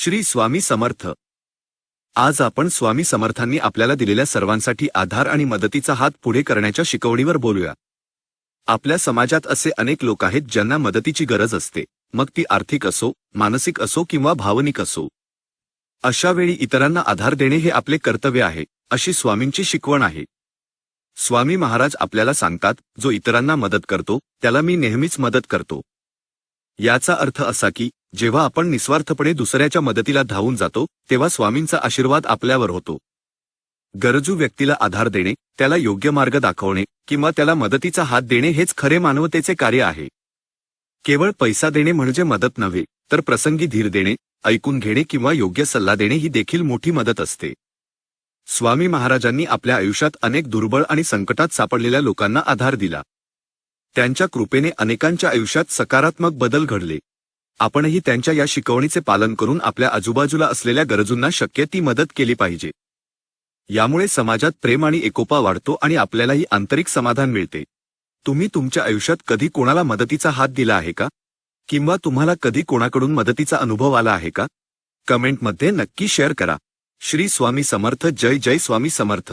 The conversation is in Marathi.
श्री स्वामी समर्थ। आज आपण स्वामी समर्थांनी आपल्याला दिलेल्या सर्वांसाठी आधार आणि मदतीचा हात पुढे करण्याच्या शिकवणीवर बोलूया। आपल्या समाजात असे अनेक लोक आहेत ज्यांना मदतीची गरज असते, मग ती आर्थिक असो, मानसिक असो किंवा भावनिक असो। अशा वेळी इतरांना आधार देणे हे आपले कर्तव्य आहे, अशी स्वामींची शिकवण आहे। स्वामी महाराज आपल्याला सांगतात, जो इतरांना मदत करतो त्याला मी नेहमीच मदत करतो। याचा अर्थ असा की जेव्हा आपण निस्वार्थपणे दुसऱ्याच्या मदतीला धावून जातो तेव्हा स्वामींचा आशीर्वाद आपल्यावर होतो। गरजू व्यक्तीला आधार देणे, त्याला योग्य मार्ग दाखवणे किंवा त्याला मदतीचा हात देणे हेच खरे मानवतेचे कार्य आहे। केवळ पैसा देणे म्हणजे मदत नव्हे, तर प्रसंगी धीर देणे, ऐकून घेणे किंवा योग्य सल्ला देणे ही देखील मोठी मदत असते। स्वामी महाराजांनी आपल्या आयुष्यात अनेक दुर्बळ आणि संकटात सापडलेल्या लोकांना आधार दिला। त्यांच्या कृपेने अनेकांच्या आयुष्यात सकारात्मक बदल घडले। आपणही त्यांच्या या शिकवणीचे पालन करून आपल्या आजूबाजूला असलेल्या गरजूंना शक्य ती मदत केली पाहिजे। यामुळे समाजात प्रेम आणि एकोपा वाढतो आणि आपल्यालाही आंतरिक समाधान मिळते। तुम्ही तुमच्या आयुष्यात कधी कोणाला मदतीचा हात दिला आहे का? किंवा तुम्हाला कधी कोणाकडून मदतीचा अनुभव आला आहे का? कमेंटमध्ये नक्की शेअर करा। श्री स्वामी समर्थ। जय जय स्वामी समर्थ।